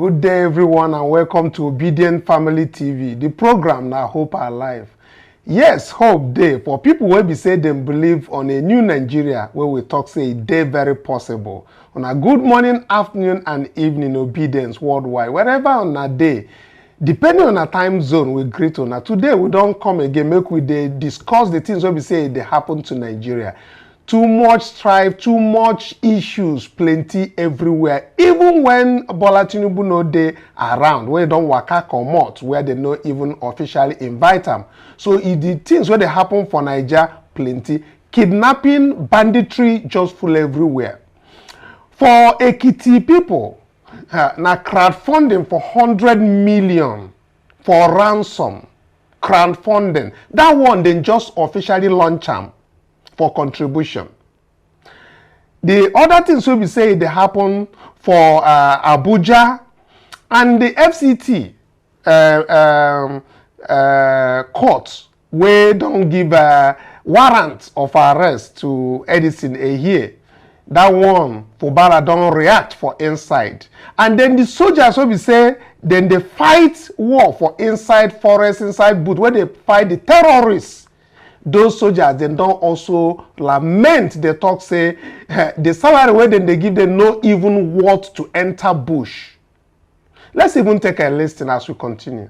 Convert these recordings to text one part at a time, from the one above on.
Good day, everyone, and welcome to Obedient Family TV. The program now Hope Alive. Yes, Hope Day. For people who be say them believe on a new Nigeria, where we talk say a day very possible. On a good morning, afternoon, and evening obedience worldwide, wherever on a day, depending on a time zone, we greet on. Today we don't come again, make we discuss the things where we say they happen to Nigeria. Too much strife, too much issues, plenty everywhere. Even when Bola Tinubu no dey around, where don't waka comot, where they no even officially invite them. So the things where they happen for Nigeria, plenty. Kidnapping, banditry, just full everywhere. For Ekiti people, na crowdfunding for 100 million for ransom. Crowdfunding. That one then just officially launch them for contribution. The other things we say they happen for Abuja and the FCT court where don't give warrant of arrest to Edison a year. That one Fubara don't react for inside. And then the soldiers will be say then they fight war for inside forest, inside boot, where they fight the terrorists. Those soldiers then don't also lament. They talk say the salary where then they give them no even worth to enter bush. Let's even take a listen as we continue.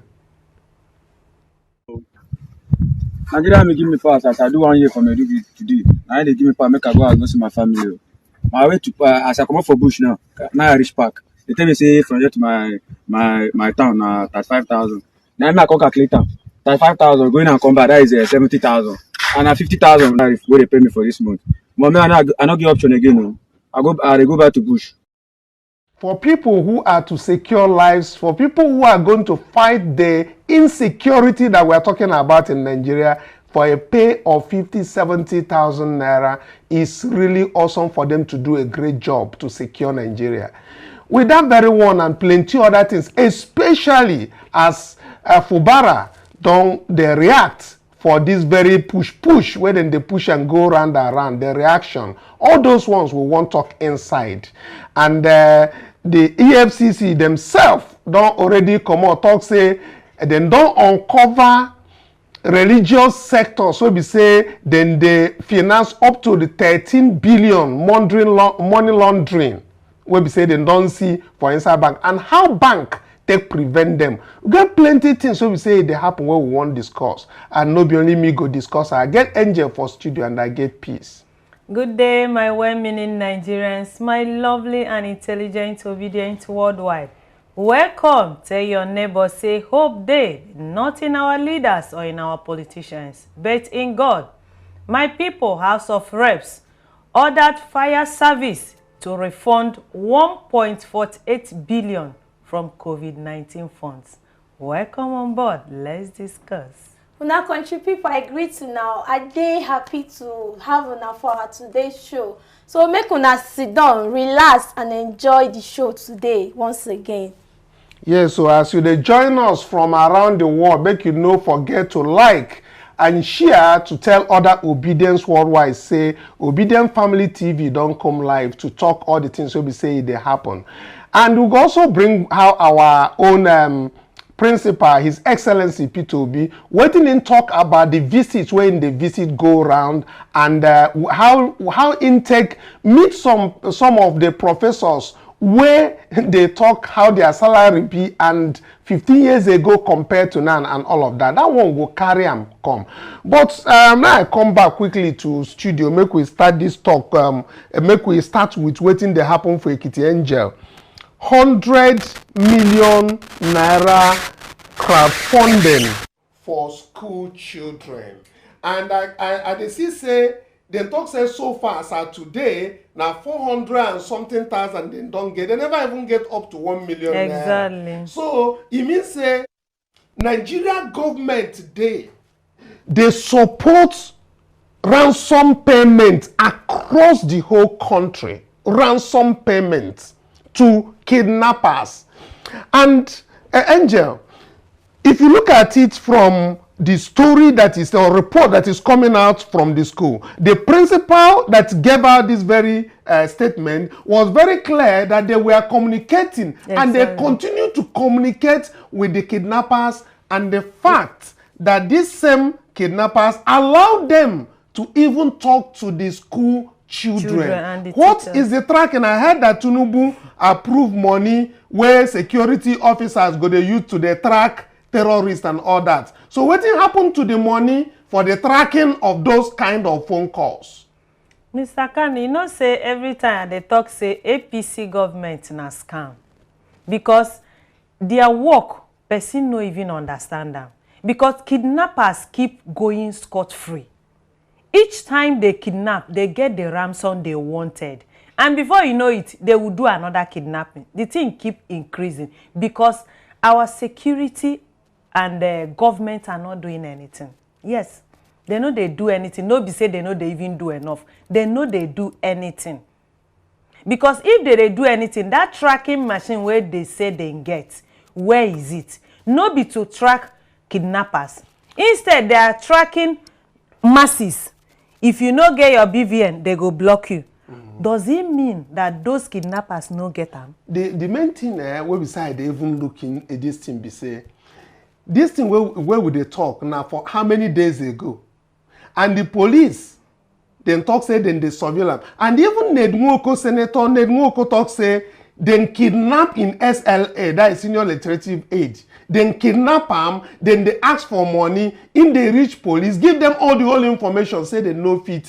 Nigeria may give me pass as I do 1 year for my duty today. Now they give me pass, make I go and go see my family. My way to as I come up for bush now I reach park. They tell me say from here to my town 35,000. Now I come calculate them. 35,000 going and come back, that is 70,000. And 50,000 where they pay me for this month. But I not give option again. No. I go back to bush. For people who are to secure lives, for people who are going to fight the insecurity that we're talking about in Nigeria, for a pay of 50,000-70,000 naira is really awesome for them to do a great job to secure Nigeria. With that very one and plenty other things, especially as Fubara don't they react for this very push where then they push and go round and round, the reaction, all those ones we won't talk inside. And the Efcc themselves don't already come out talk say they don't uncover religious sectors so we say then they finance up to the 13 billion money laundering where we say they don't see for inside bank, and how bank take prevent them. We get plenty things so we say they happen where we want discuss, and no be only me go discuss. I get Angel for studio and I get peace. Good day, my well-meaning Nigerians, my lovely and intelligent, obedient worldwide. Welcome. Tell your neighbor, say hope day, not in our leaders or in our politicians, but in God. My people, House of Reps, ordered fire service to refund 1.48 billion from COVID-19 funds. Welcome on board. Let's discuss. Una country people, I greet you now. I dey happy to have una for our today's show. So make una sit down, relax, and enjoy the show today once again. Yes, so as you dey join us from around the world, make you no forget to like and share to tell other obedience worldwide. Say Obedient Family TV don't come live to talk all the things we say they happen. And we'll also bring how our own principal, His Excellency P2B, waiting in talk about the visits when the visit go around, and how intake meet some of the professors where they talk how their salary be and 15 years ago compared to now and all of that. That one will carry them come. But now I come back quickly to studio, make we start this talk, make we start with waiting they happen for Ekiti Angel. 100 million naira crowdfunding for school children. And I they see say they talk say so far as at today now 400 and something thousand they don't get. They never even get up to 1 million exactly. Naira. So it means say Nigeria government today they support ransom payment across the whole country. Ransom payments to kidnappers. And Angel, if you look at it from the story that is, or report that is coming out from the school. The principal that gave out this very statement was very clear that they were communicating, exactly. And they continue to communicate with the kidnappers, and the fact that these same kidnappers allowed them to even talk to the school children. What teachers. Is the tracking? I heard that Tinubu approved money where security officers go to use to the track terrorists and all that. So what happened to the money for the tracking of those kind of phone calls? Mr. Kanu, you know, say every time they talk, say APC government na scam. Because their work, person no even understand them. Because kidnappers keep going scot-free. Each time they kidnap, they get the ransom they wanted. And before you know it, they will do another kidnapping. The thing keep increasing because our security and the government are not doing anything. Yes, they know they do anything. Nobody say they know they even do enough. They know they do anything. Because if they do anything, that tracking machine where they say they get, where is it? Nobody to track kidnappers. Instead, they are tracking masses. If you no get your BVN, they go block you. Does it mean that those kidnappers no get them? The main thing where beside they even looking at this thing be say, this thing where would they talk now for how many days ago? And the police then talk say then they surveillance. And even Senator Ned Nwoko talk say then kidnap in SLA, that is senior legislative age. Then kidnap them, then they ask for money. In the rich police, give them all the whole information, say they no fit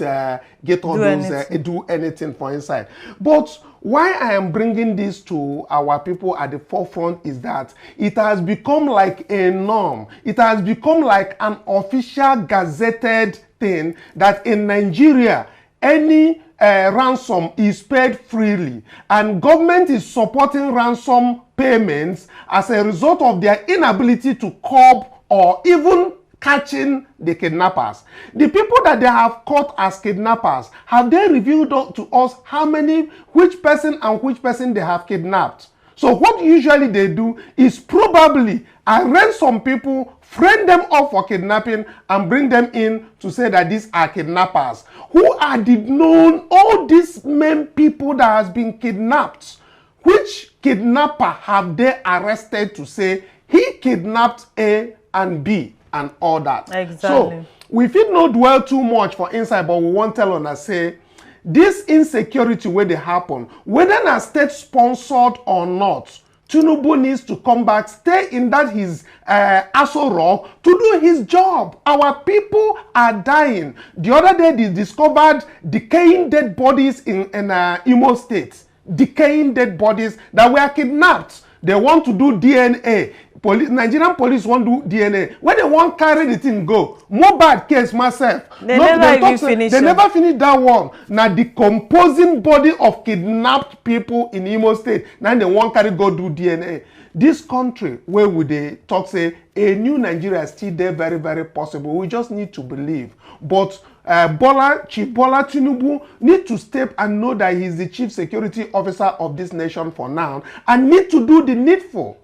get all do anything for inside. But why I am bringing this to our people at the forefront is that it has become like a norm. It has become like an official gazetted thing that in Nigeria, any ransom is paid freely, and government is supporting ransom payments as a result of their inability to curb or even catching the kidnappers. The people that they have caught as kidnappers, have they revealed to us how many, which person and which person they have kidnapped? So what usually they do is probably arrange some people, friend them up for kidnapping, and bring them in to say that these are kidnappers. Who are the known, all these main people that has been kidnapped? Which kidnapper have they arrested to say he kidnapped A and B and all that? Exactly. So we feel not dwell too much for inside, but we won't tell on us say this insecurity where they happen, whether a state sponsored or not, Tinubu needs to come back, stay in that his Aso Rock to do his job. Our people are dying. The other day they discovered decaying dead bodies in Imo State. Decaying dead bodies that were kidnapped. They want to do DNA. Nigerian police won't do DNA. When they want carry the thing go, more bad case myself. They never finish that one. Now decomposing body of kidnapped people in Imo State. Now they want carry go do DNA. This country, where would they talk say a new Nigeria is still there, very, very possible. We just need to believe. But Chief Bola Tinubu need to step and know that he's the chief security officer of this nation for now and need to do the needful.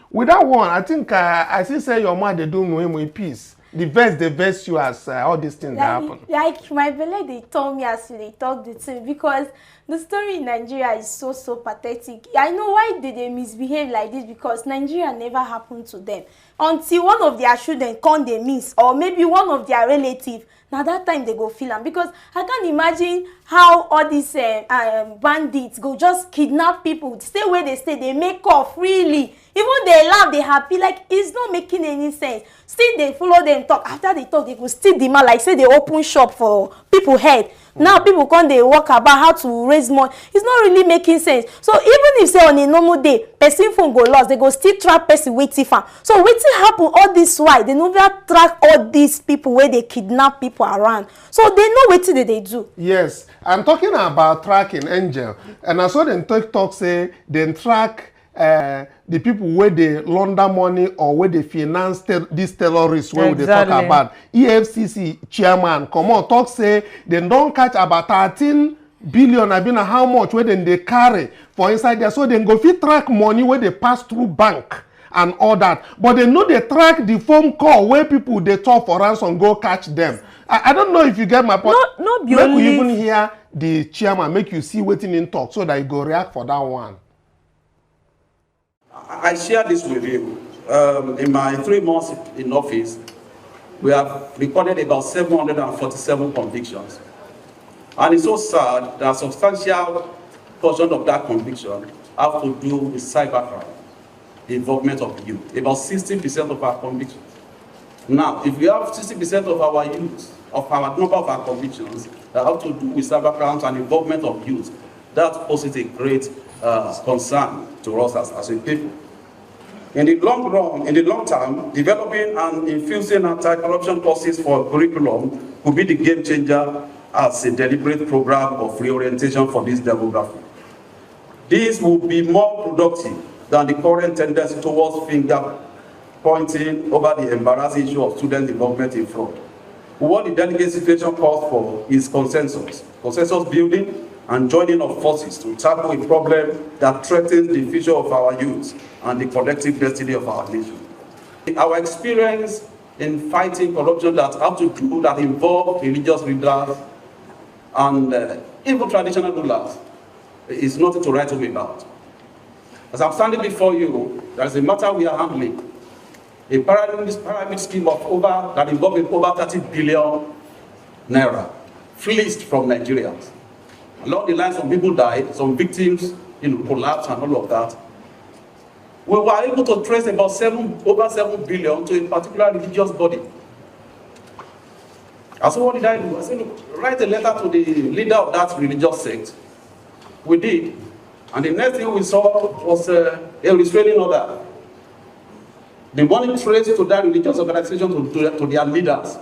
With that one, I think I still say your mother they do him with peace. They verse you as all these things that happen. Like my belly, they told me as they talk the thing because the story in Nigeria is so pathetic. I know why they misbehave like this because Nigeria never happened to them until one of their children come they miss or maybe one of their relatives. Now that time they go feel them because I can't imagine how all these bandits go just kidnap people, stay where they stay, they make off freely. Even they laugh, they happy, like it's not making any sense. Still they follow them talk. After they talk, they go still demand, like say they open shop for people head. Now people come they walk about how to raise money. It's not really making sense. So even if say on a normal day, person phone go lost, they go still trap person waiting for. So waiting happen all this why they never track all these people where they kidnap people around. So they know what they do. Yes, I'm talking about tracking, Angel, and I saw them talk say they track the people where they launder money or where they finance these terrorists where they talk about. EFCC chairman come on talk say they don't catch about 13 billion. I mean how much where then they carry for inside there, so they go fit track money where they pass through bank and all that. But they know they track the phone call where people they talk for ransom go catch them. I don't know if you get my point. No, make you even hear the chairman, make you see waiting in talk so that you go react for that one. I share this with you. In my 3 months in office, we have recorded about 747 convictions. And it's so sad that a substantial portion of that conviction have to do with cybercrime, the involvement of the youth. About 60% of our convictions. Now, if we have 60% of our youth, of our number of our convictions that have to do with cybercrimes and involvement of youth, that poses a great concern to us as a people. In the long run, in the long term, developing and infusing anti-corruption courses for curriculum could be the game changer as a deliberate program of reorientation for this demographic. This would be more productive than the current tendency towards finger pointing over the embarrassing issue of student involvement in fraud. What the delegate situation calls for is consensus building and joining of forces to tackle a problem that threatens the future of our youth and the collective destiny of our nation. Our experience in fighting corruption that involve religious leaders and even traditional rulers is nothing to write home about. As I'm standing before you, there is a matter we are handling. A pyramid scheme of that involving over 30 billion naira fleeced from Nigerians. Along the line, some people died, some victims, collapsed and all of that. We were able to trace about over 7 billion to a particular religious body. And so what did I do? I said, look, write a letter to the leader of that religious sect. We did. And the next thing we saw was a restraining order. The money traced to that religious organization to their leaders.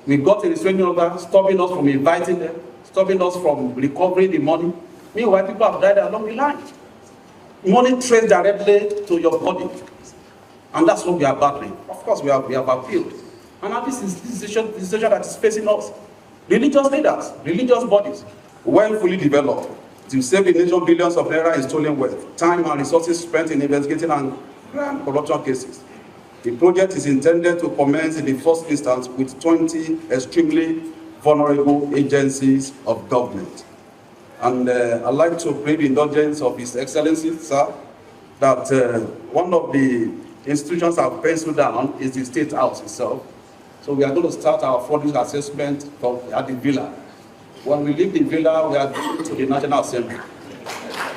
We got a restraining order stopping us from inviting them, stopping us from recovering the money. Meanwhile, people have died along the line. Money traced directly to your body. And that's what we are battling. Of course, we have appealed. And now this is the situation that is facing us. Religious leaders, religious bodies, when fully developed, to save the nation billions of naira in stolen wealth, time and resources spent in investigating and corruption cases. The project is intended to commence in the first instance with 20 extremely vulnerable agencies of government. And I'd like to pray the indulgence of His Excellency, sir, that one of the institutions I've penciled down is the State House itself. So we are going to start our fraudulent assessment at the villa. When we leave the villa, we are going to the National Assembly.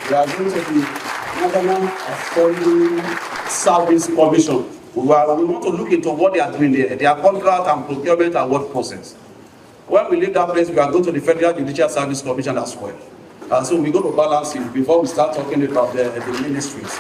We are going to the National Assembly Service Commission. We want to look into what they are doing there, their contract and procurement and work process. When we leave that place, we are going to the Federal Judicial Service Commission as well. And so we're going to balance it before we start talking about the ministries.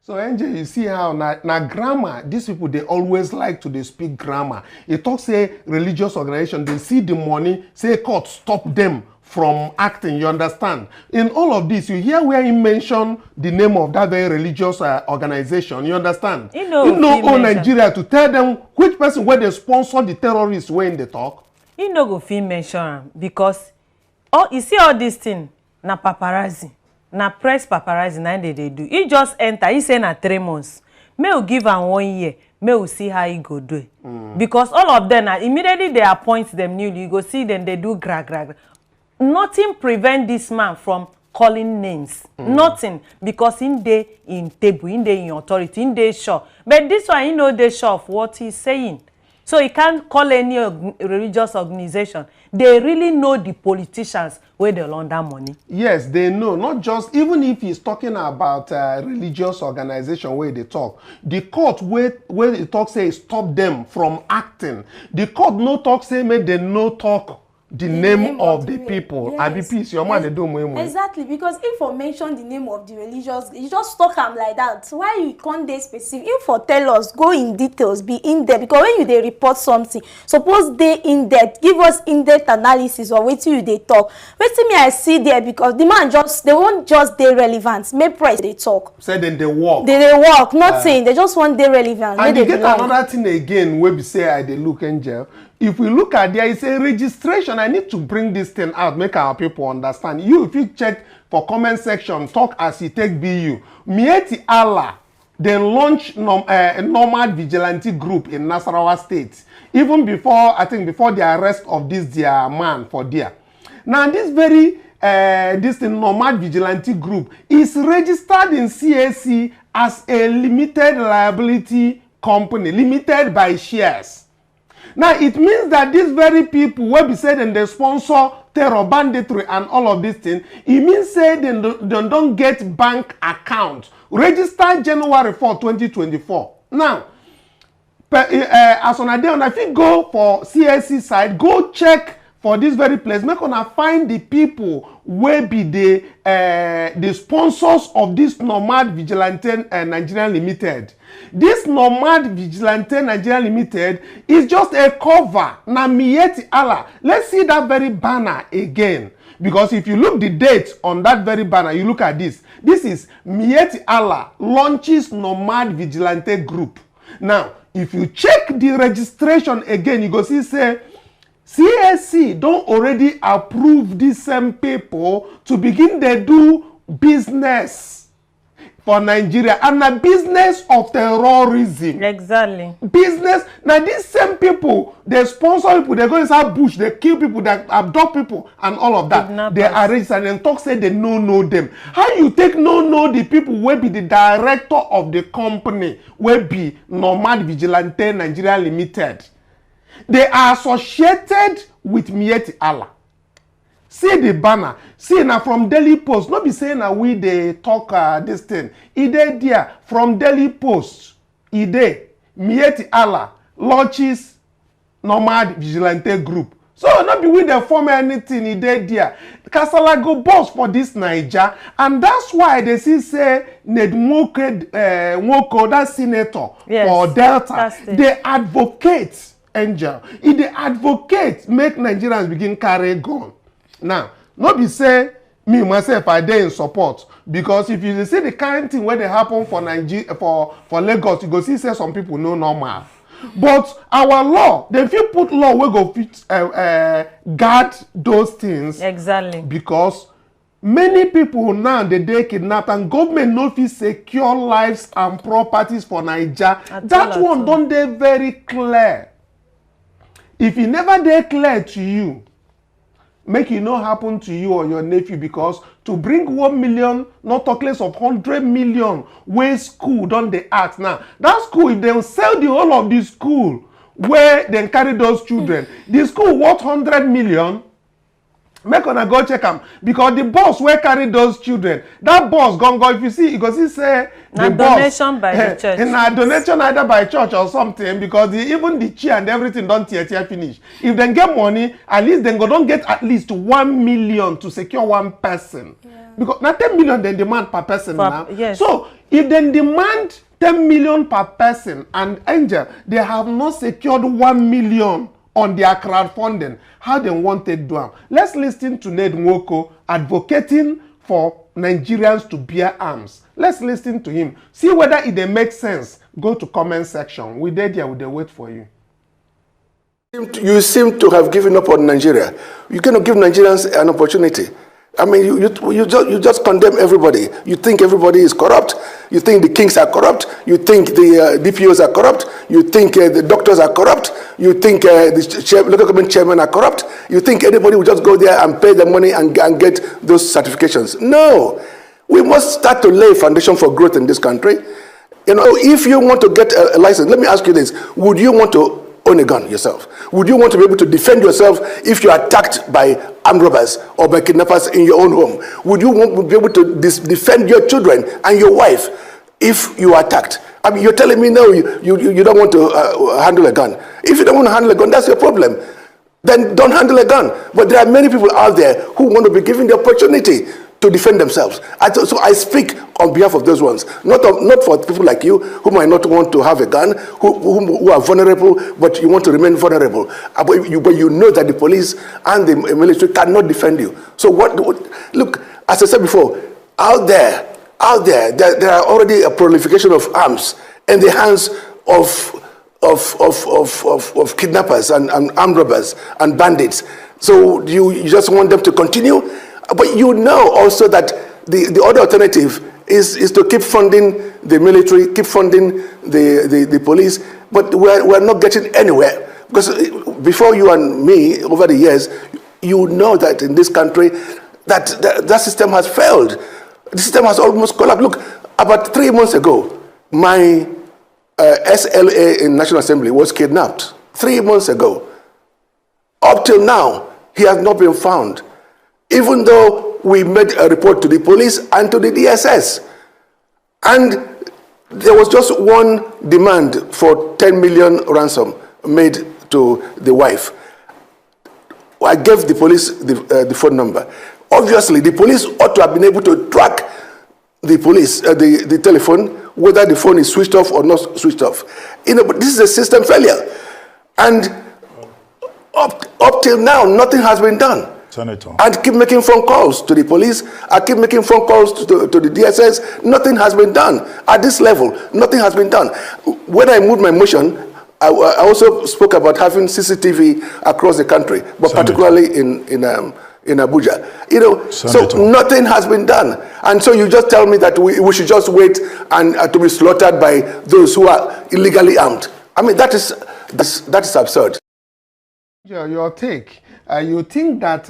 So, NJ, you see how now grammar, these people, they always like to speak grammar. It talks, say, religious organization, they see the money, say, court, stop them from acting, you understand? In all of this, you hear where he mentioned the name of that very religious organization, you understand? You know Nigeria to tell them which person where they sponsor the terrorists when they talk. You know go feel mention because, you see all this thing, na paparazzi. Na press paparazzi na they do. He just enter. He say na 3 months. May we give him 1 year. May we see how he go do it. Because all of them immediately they appoint them newly. You go see them they do gra. Nothing prevent this man from calling names. Nothing, because in table, in authority, in sure. But this one, you know, they sure of what he's saying. So he can't call any religious organization. They really know the politicians where they launder money. Yes, they know. Not just, even if he's talking about religious organization where they talk. The court where they talk say stop them from acting. The court no talk say make they no talk the name of the people. Yes. IBTC, your man, they do more. Exactly, because if you mention the name of the religious, you just talk them like that. Why you can't they specific? If you tell us, go in details, be in depth. Because when they report something, suppose they in depth, give us in depth analysis or wait till they talk. Wait till me I see there because the man they won't just they relevant. Make press they talk. Say then they walk. They walk, not saying they just want they relevant. And they get another thing again where we say they look angel. If we look at there, it's a registration. I need to bring this thing out, make our people understand. You, if you check for comment section, talk as you take BU. Mieti Allah they launched a Nomad vigilante group in Nasarawa State, even before, I think, before the arrest of this their man for there. Now, this very this Nomad vigilante group is registered in CAC as a limited liability company, limited by shares. Now, it means that these very people will be said and they sponsor terror, banditry, and all of these things. It means say they don't get bank account registered January 4, 2024. Now, as on a day, if you go for CSC side, go check for this very place. Make una find the people where be the sponsors of this Nomad Vigilante Nigeria Limited. This Nomad Vigilante Nigeria Limited is just a cover. Na Mieti Allah. Let's see that very banner again. Because if you look the date on that very banner, you look at this. This is Mieti Allah launches Nomad Vigilante Group. Now, if you check the registration again, you go see say CSC don't already approve these same people to begin they do business for Nigeria and a business of terrorism. Exactly. Business. Now these same people, they sponsor people, they go inside bush, they kill people, they abduct people and all of that. Kidnappers. They are registered and talk say they know them. How you take know the people will be the director of the company, will be Nomad Vigilante Nigeria Limited. They are associated with Mieti Allah. See the banner. See now from Daily Post. Not be saying that we they talk this thing. Ide there from Daily Post. Ide Mieti Allah launches Nomad Vigilante Group. So not be we they form anything. Ide there. Kasala go boss for this Niger, and that's why they say Nedmoko that senator for Delta. They advocate. Angel. If they advocate, make Nigerians begin carry gun. Now, not be say me myself I dey in support, because if you see the kind of thing where they happen for Nigeria for Lagos, you go see say some people know normal. But our law, they feel put law we go fit guard those things. Exactly. Because many people now they kidnap and government no fit secure lives and properties for Niger. That one don't dey very clear. If it never declared to you, make it not happen to you or your nephew, because to bring 1 million, not talk less of 100 million, where school don't they act now. That school, if they sell the whole of the school, where they carry those children, the school worth 100 million, make una go check them, because the boss where carry those children, that boss gone go, if you see, you go see say the boss donation by the church. And a donation either by church or something, because even the chair and everything don't tear finish. If they get money, at least they go don't get at least 1 million to secure one person. Yeah. Because now 10 million they demand per person now. Yes. So if they demand 10 million per person and Angel, they have not secured 1 million on their crowdfunding, how they want to do them. Let's listen to Ned Nwoko advocating for Nigerians to bear arms. Let's listen to him. See whether it makes sense. Go to comment section. We there, we wait for you. You seem to have given up on Nigeria. You cannot give Nigerians an opportunity. I mean, you just condemn everybody. You think everybody is corrupt. You think the kings are corrupt. You think the DPOs are corrupt. You think the doctors are corrupt. You think the local government chairmen are corrupt. You think anybody will just go there and pay the money and get those certifications. No. We must start to lay a foundation for growth in this country. You know, if you want to get a license, let me ask you this. Would you want to own a gun yourself? Would you want to be able to defend yourself if you are attacked by armed robbers or by kidnappers in your own home? Would you want to be able to defend your children and your wife if you are attacked? I mean, you're telling me no, you don't want to handle a gun. If you don't want to handle a gun, that's your problem. Then don't handle a gun. But there are many people out there who want to be given the opportunity to defend themselves. So I speak on behalf of those ones, not for people like you who might not want to have a gun, who are vulnerable, but you want to remain vulnerable. But you know that the police and the military cannot defend you. So look, as I said before, out there, there are already a proliferation of arms in the hands of kidnappers and armed robbers and bandits. So you just want them to continue? But you know also that the other alternative is to keep funding the military, keep funding the police, but we're not getting anywhere. Because before you and me, over the years, you know that in this country, that system has failed. The system has almost collapsed. Look, about 3 months ago, my SLA in National Assembly was kidnapped. 3 months ago. Up till now, he has not been found. Even though we made a report to the police and to the DSS. And there was just one demand for 10 million ransom made to the wife. I gave the police the phone number. Obviously, the police ought to have been able to track the police, the telephone, whether the phone is switched off or not switched off. But this is a system failure. And up till now, nothing has been done. Senator. I keep making phone calls to the police. I keep making phone calls to the DSS. Nothing has been done. At this level, nothing has been done. When I moved my motion, I also spoke about having CCTV across the country, but Senator. Particularly in Abuja. Senator. So nothing has been done. And so you just tell me that we should just wait and to be slaughtered by those who are illegally armed. I mean, that is absurd. Your take. You think that,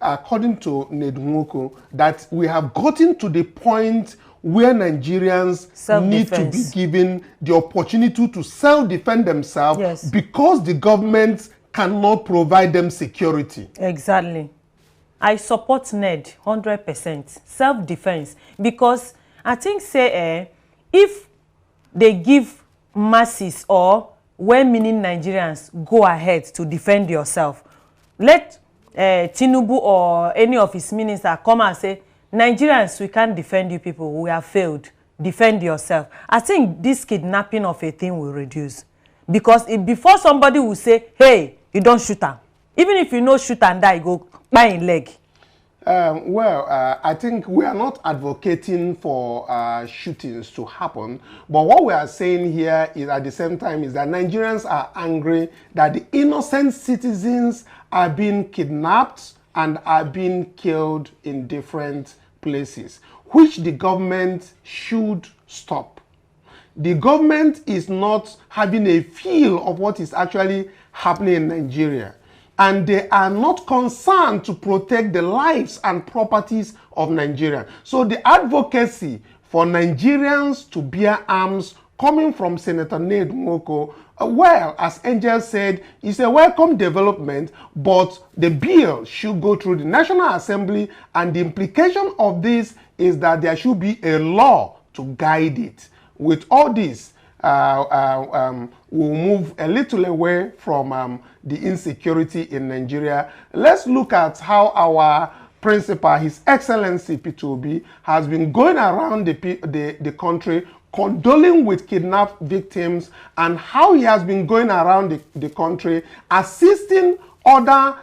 according to Nedunwoko, that we have gotten to the point where Nigerians need to be given the opportunity to self-defend themselves because the government cannot provide them security. Exactly. I support Ned 100%. Self-defense. Because I think, if they give masses or well-meaning Nigerians go ahead to defend yourself, let Tinubu or any of his ministers come and say, Nigerians, we can't defend you people. We have failed. Defend yourself. I think this kidnapping of a thing will reduce. Because before somebody will say, hey, you don't shoot her. Even if you know shoot and die, go buy in leg. I think we are not advocating for shootings to happen. But what we are saying here is at the same time is that Nigerians are angry that the innocent citizens are being kidnapped and are being killed in different places, which the government should stop. The government is not having a feel of what is actually happening in Nigeria. And they are not concerned to protect the lives and properties of Nigerians. So the advocacy for Nigerians to bear arms coming from Senator Nedunwoko, well, as Angel said, it's a welcome development, but the bill should go through the National Assembly, and the implication of this is that there should be a law to guide it. With all this, we'll move a little away from the insecurity in Nigeria. Let's look at how our principal, His Excellency P2B, has been going around the country condoling with kidnapped victims, and how he has been going around the country assisting other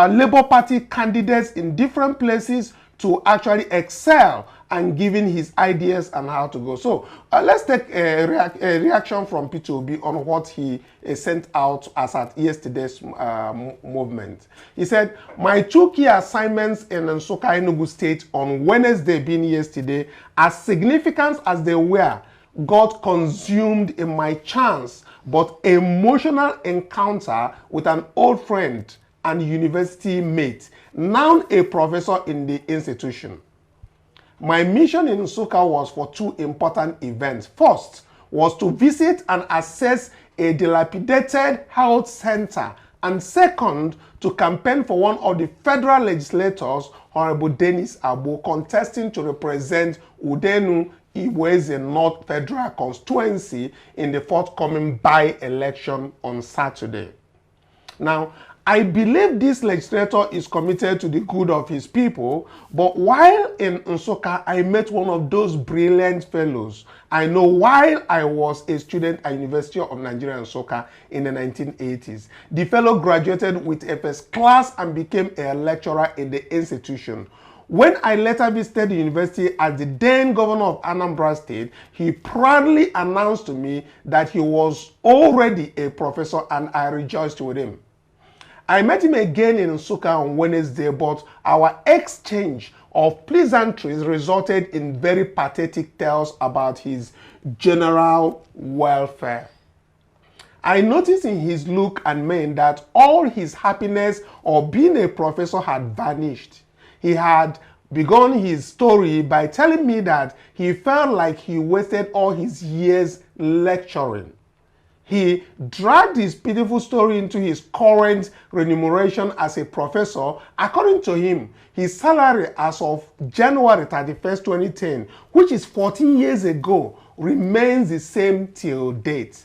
Labour Party candidates in different places to actually excel and giving his ideas on how to go. So let's take a reaction from P2B on what he sent out as at yesterday's movement. He said, my 2 key assignments in Nsukka, Enugu State on Wednesday being yesterday, as significant as they were, got consumed in my chance but emotional encounter with an old friend and university mate, now a professor in the institution. My mission in Nsukka was for 2 important events. First was to visit and assess a dilapidated health center, and second, to campaign for one of the federal legislators, Honorable Dennis Abo, contesting to represent Udenu Iweze North Federal Constituency in the forthcoming by-election on Saturday. Now, I believe this legislator is committed to the good of his people, but while in Nsukka, I met one of those brilliant fellows I know while I was a student at University of Nigeria Nsukka in the 1980s. The fellow graduated with a first class and became a lecturer in the institution. When I later visited the university as the then governor of Anambra State, he proudly announced to me that he was already a professor, and I rejoiced with him. I met him again in Nsukka on Wednesday, but our exchange of pleasantries resulted in very pathetic tales about his general welfare. I noticed in his look and mien that all his happiness of being a professor had vanished. He had begun his story by telling me that he felt like he wasted all his years lecturing. He dragged his pitiful story into his current remuneration as a professor. According to him, his salary as of January 31st, 2010, which is 14 years ago, remains the same till date.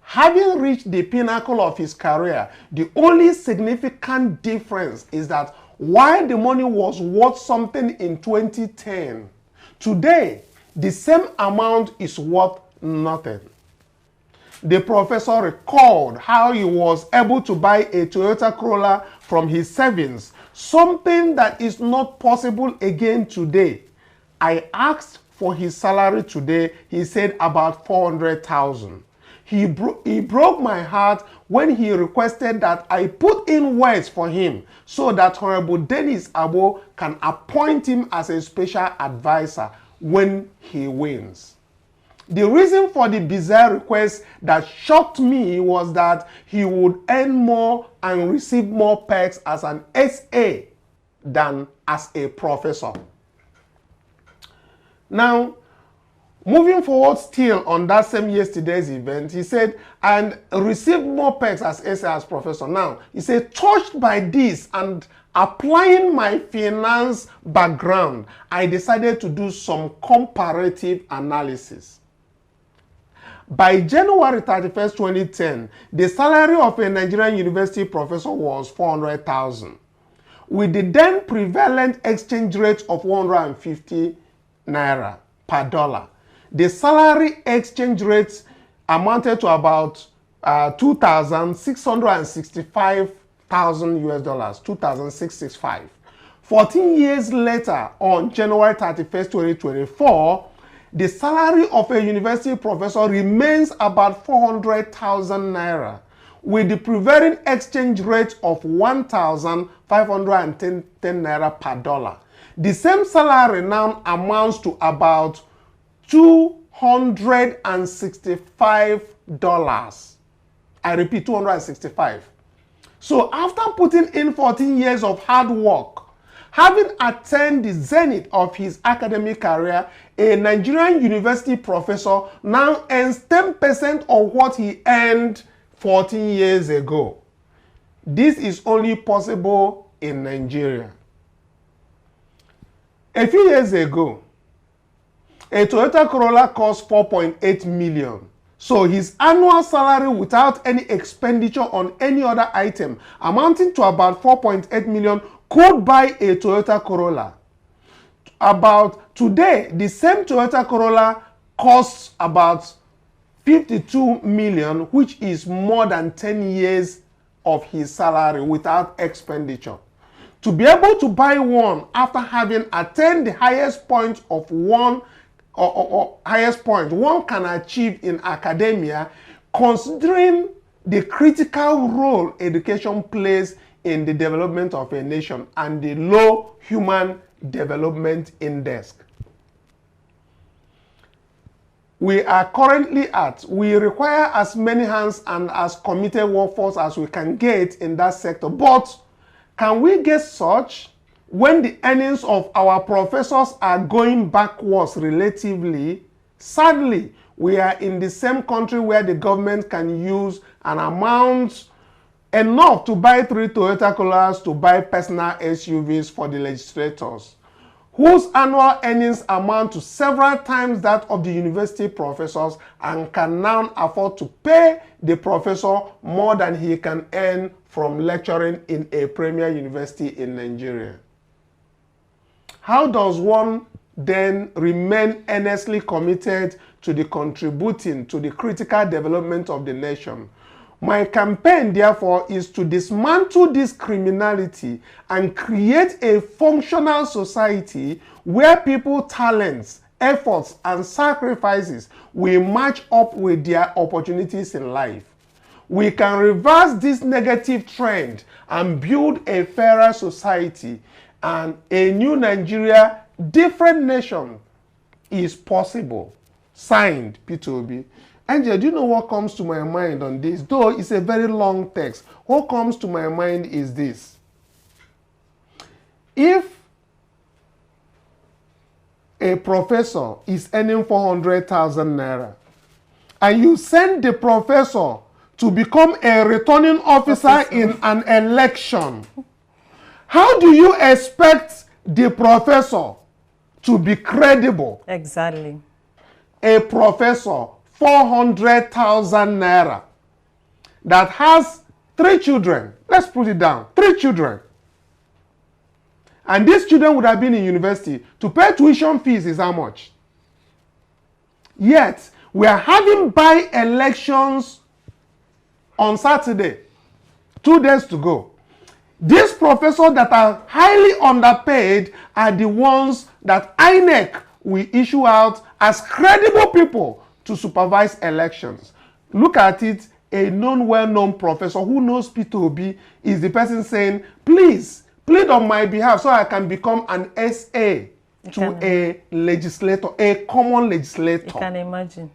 Having reached the pinnacle of his career, the only significant difference is that while the money was worth something in 2010, today the same amount is worth nothing. The professor recalled how he was able to buy a Toyota Corolla from his savings, something that is not possible again today. I asked for his salary today. He said about 400,000. He broke my heart when he requested that I put in words for him so that Honorable Dennis Abo can appoint him as a special advisor when he wins. The reason for the bizarre request that shocked me was that he would earn more and receive more perks as an SA than as a professor. Now, moving forward still on that same yesterday's event, he said, and received more perks as SA as professor. Now, he said, touched by this and applying my finance background, I decided to do some comparative analysis. By January 31st, 2010, the salary of a Nigerian university professor was 400,000. With the then prevalent exchange rate of 150 naira per dollar, the salary exchange rate amounted to about 2,665,000 US dollars, 2,665. 14 years later, on January 31st, 2024, the salary of a university professor remains about 400,000 naira, with the prevailing exchange rate of 1,510 naira per dollar. The same salary now amounts to about $265. I repeat, 265. So after putting in 14 years of hard work, having attained the zenith of his academic career, a Nigerian university professor now earns 10% of what he earned 14 years ago. This is only possible in Nigeria. A few years ago, a Toyota Corolla cost 4.8 million. So his annual salary without any expenditure on any other item amounting to about 4.8 million could buy a Toyota Corolla. About today, the same Toyota Corolla costs about 52 million, which is more than 10 years of his salary without expenditure. To be able to buy one after having attained the highest point of one can achieve in academia, considering the critical role education plays in the development of a nation and the low human development index. We are currently we require as many hands and as committed workforce as we can get in that sector. But can we get such when the earnings of our professors are going backwards relatively? Sadly, we are in the same country where the government can use an amount enough to buy 3 Toyota Corollas to buy personal SUVs for the legislators, whose annual earnings amount to several times that of the university professors, and can now afford to pay the professor more than he can earn from lecturing in a premier university in Nigeria. How does one then remain earnestly committed to the contributing to the critical development of the nation? My campaign, therefore, is to dismantle this criminality and create a functional society where people's talents, efforts, and sacrifices will match up with their opportunities in life. We can reverse this negative trend and build a fairer society, and a new Nigeria, different nation is possible. Signed, Peter Obi. Angel, do you know what comes to my mind on this? Though it's a very long text. What comes to my mind is this. If a professor is earning 400,000 naira and you send the professor to become a returning officer in an election, how do you expect the professor to be credible? Exactly. A professor, 400,000 naira, that has 3 children. Let's put it down. 3 children. And these children would have been in university. To pay tuition fees is how much? Yet, we are having by-elections on Saturday. 2 days to go. These professors that are highly underpaid are the ones that INEC will issue out as credible people to supervise elections. Look at it. A well-known professor who knows Peter Obi is the person saying, please, plead on my behalf so I can become an SA to a legislator, a common legislator. You can imagine.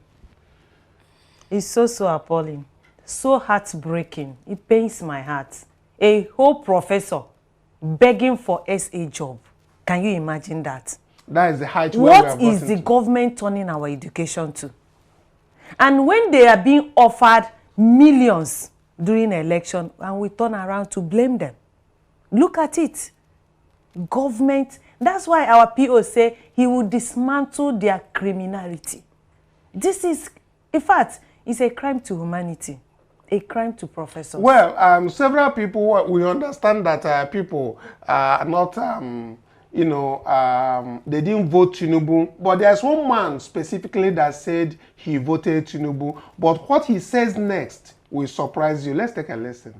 It's so appalling, so heartbreaking. It pains my heart. A whole professor begging for SA job. Can you imagine that? That is the height where what is the government turning our education to? And when they are being offered millions during election, and we turn around to blame them. Look at it. Government, that's why our PO say he will dismantle their criminality. This is, in fact, it's a crime to humanity, a crime to professors. Well, several people, we understand that people are not, they didn't vote Tinubu. But there's one man specifically that said he voted Tinubu. But what he says next will surprise you. Let's take a listen.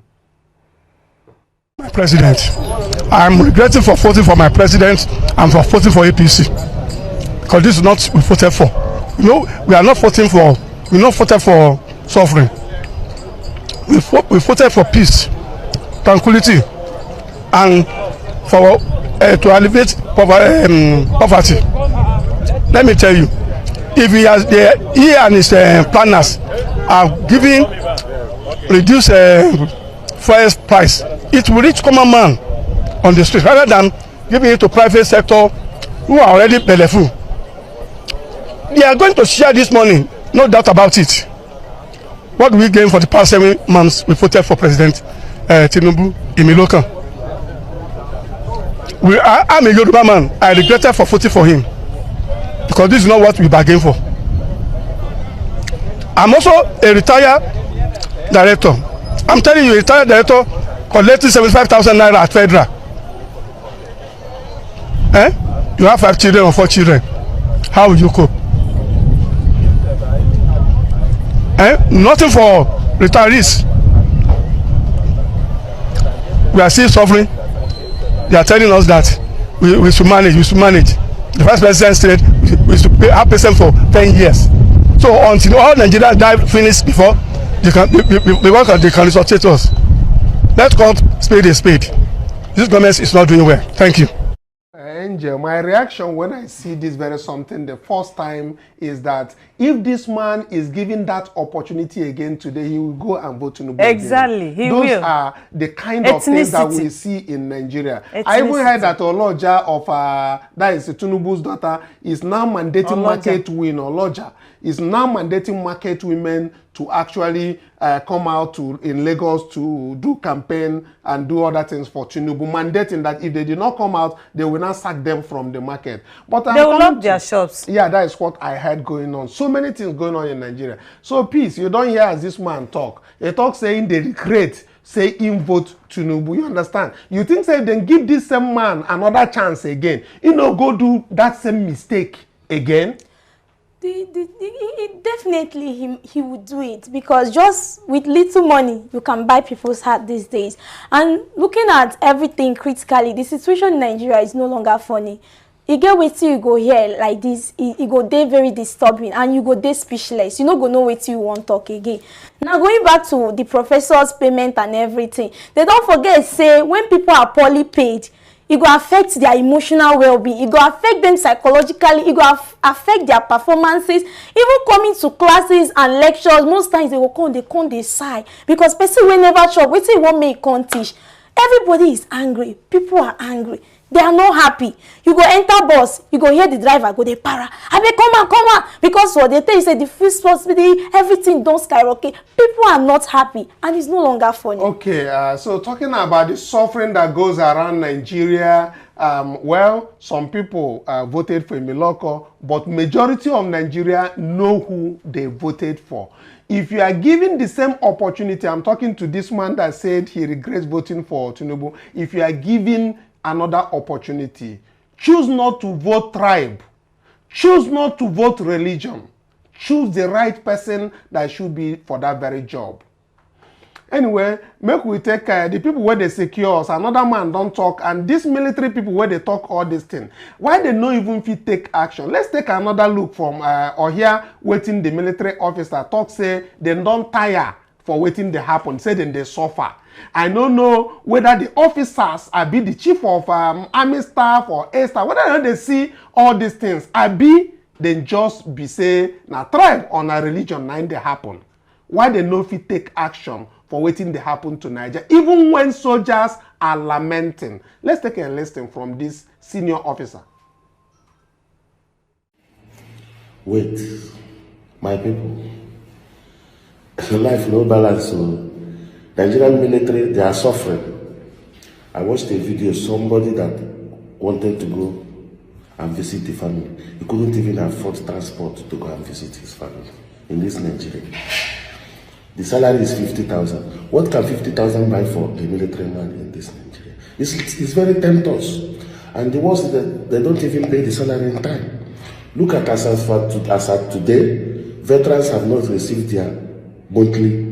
My president, I'm regretting for voting for my president and for voting for APC, because this is not what we voted for. You know, we are not voting for. We not voted for suffering. We voted for peace, tranquility, and for to alleviate poverty. Let me tell you, if he and his planners are giving reduced fuel price, it will reach common man on the street rather than giving it to private sector who are already bellyful. They are going to share this money, no doubt about it. What do we gain for the past 7 months? We voted for President Tinubu in Milokan. I'm a Yoruba man. I regretted for voting for him because this is not what we bargained for. I'm also a retired director. I'm telling you, a retired director collecting 75,000 naira at federal. You have 5 children or 4 children. How will you cope? Nothing for retirees. We are still suffering. They are telling us that we should manage. The vice president said we should pay our person for 10 years. So until all Nigerians die finish before they can resuscitate us. Let's call spade a spade. This government is not doing well. Thank you. Angel, my reaction when I see this very something the first time is that if this man is given that opportunity again today, he will go and vote Tinubu. Exactly, he will. Those are the kind of things that we see in Nigeria. I even heard that Oloja of that is Tinubu's daughter is now mandating market women. Oloja is now mandating market women to actually come out in Lagos to do campaign and do other things for Tinubu, mandating that if they did not come out, they will not sack them from the market. But they will lock their shops. Yeah, that is what I heard going on. So many things going on in Nigeria. So peace, you don't hear as this man talk. He talk saying they regret, say him vote Tinubu. You understand? You think say then give this same man another chance again. You know, go do that same mistake again. Definitely he would do it, because just with little money you can buy people's heart these days. And looking at everything critically, the situation in Nigeria is no longer funny. You get wait till you go here like this, it go dey very disturbing and you go dey speechless. You no go know wait till you want talk again. Now going back to the professors' payment and everything, they don't forget say when people are poorly paid, it go affect their emotional well-being, it go affect them psychologically, it go affect their performances. Even coming to classes and lectures, most times they will come they sigh because person will never chop. Wetin you want make come teach? Everybody is angry. People are angry. They are not happy. You go enter bus, you go hear the driver go dey para. Abeg come on, because what they tell you say the fuel subsidy, everything don't skyrocket. People are not happy, and it's no longer funny. Okay, so talking about the suffering that goes around Nigeria, well, some people voted for Miloko, but majority of Nigeria know who they voted for. If you are given the same opportunity, I'm talking to this man that said he regrets voting for Tinubu. If you are given another opportunity, choose not to vote tribe, choose not to vote religion, choose the right person that should be for that very job. Anyway, make we take the people where they secure us. Another man don't talk, and these military people where they talk all this thing, why they no even fit take action? Let's take another look from or here waiting the military officer talk say they don't tire for waiting they happen, say then they suffer. I don't know whether the officers be the chief of army staff or air staff, whether they see all these things, then just be say na tribe or na religion na they happen. Why they no fit take action for waiting they happen to Niger, even when soldiers are lamenting? Let's take a listen from this senior officer. Wait, my people, life no balance. So Nigerian military, they are suffering. I watched a video, somebody that wanted to go and visit the family. He couldn't even afford transport to go and visit his family in this Nigeria. The salary is 50,000. What can 50,000 buy for a military man in this Nigeria? It's very tempting. And the worst is that they don't even pay the salary in time. Look at as at today, veterans have not received their monthly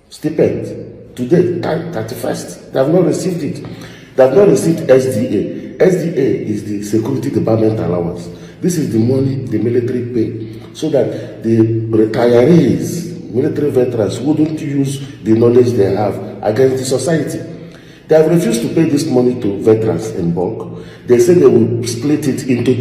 stipend. Today, 31st, they have not received it. They have not received SDA. SDA is the Security Department allowance. This is the money the military pay so that the retirees, military veterans, wouldn't use the knowledge they have against the society. They have refused to pay this money to veterans in bulk. They say they will split it into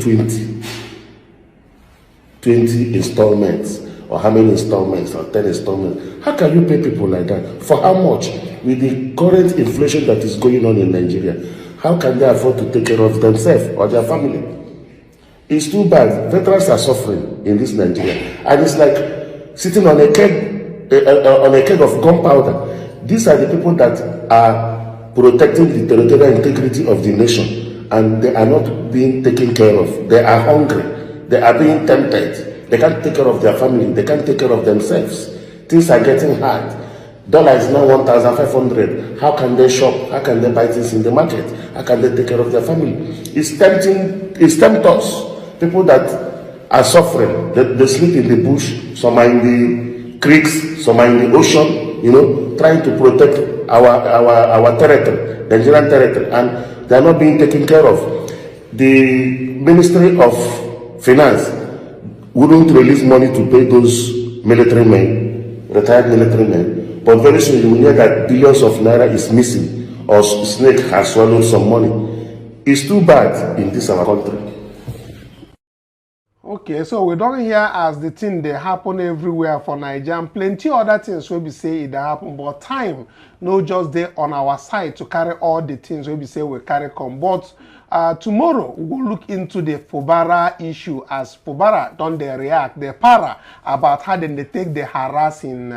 20 installments, or how many installments, or 10 installments. How can you pay people like that? For how much? With the current inflation that is going on in Nigeria, how can they afford to take care of themselves or their family? It's too bad. Veterans are suffering in this Nigeria. And it's like sitting on a keg of gunpowder. These are the people that are protecting the territorial integrity of the nation, and they are not being taken care of. They are hungry. They are being tempted. They can't take care of their family. They can't take care of themselves. Things are getting hard. Dollar is now 1,500. How can they shop? How can they buy things in the market? How can they take care of their family? It's temptous. People that are suffering, they sleep in the bush, some are in the creeks, some are in the ocean, trying to protect our territory, the Nigerian territory, and they are not being taken care of. The Ministry of Finance wouldn't release money to pay those military men, retired military men, but very soon you will hear that billions of naira is missing, or snake has swallowed some money. It's too bad in this our country. Okay, so we don't hear as the thing they happen everywhere for Nigeria, and plenty other things will be say it happen, but time no just there on our side to carry all the things we be say we carry come. But tomorrow we will look into the Fubara issue, as Fubara don't they react, they para about how then they take the harassing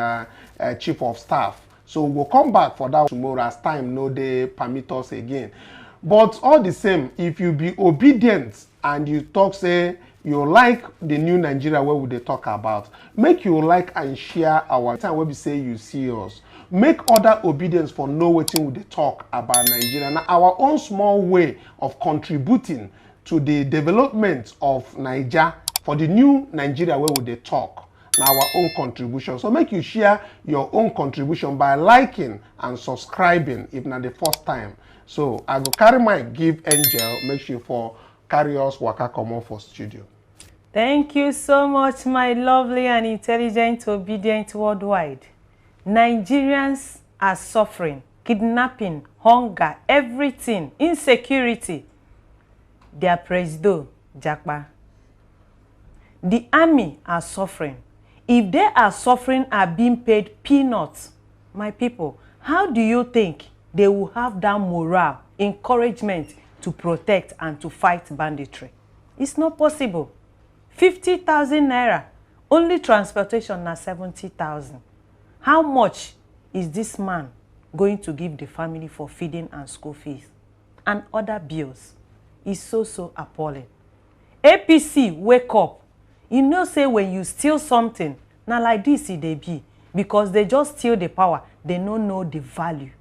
chief of staff. So we'll come back for that tomorrow as time no they permit us again. But all the same, if you be obedient and you talk say you like the new Nigeria where would they talk about, make you like and share our time where we say you see us. Make other obedience for know what would they talk about Nigeria. Now our own small way of contributing to the development of Nigeria for the new Nigeria where would they talk. Now our own contribution. So make you share your own contribution by liking and subscribing if not the first time. So I go carry my give Angel, make sure for carry us waka comot for studio. Thank you so much, my lovely and intelligent, obedient worldwide. Nigerians are suffering. kidnapping, hunger, everything, insecurity. Their presido, Jakpa. The army are suffering. If they are suffering, are being paid peanuts, my people, how do you think they will have that morale, encouragement to protect and to fight banditry? It's not possible. 50,000 naira, only transportation na 70,000. How much is this man going to give the family for feeding and school fees and other bills? It's so appalling. APC, wake up. You know, say when you steal something, now like this they be, because they just steal the power. They don't know the value.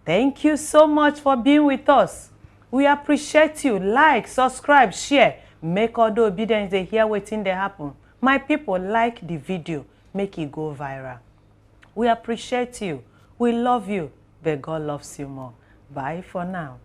Thank you so much for being with us. We appreciate you. Like, subscribe, share. Make all the obedience they hear waiting they happen. My people, like the video. Make it go viral. We appreciate you. We love you. But God loves you more. Bye for now.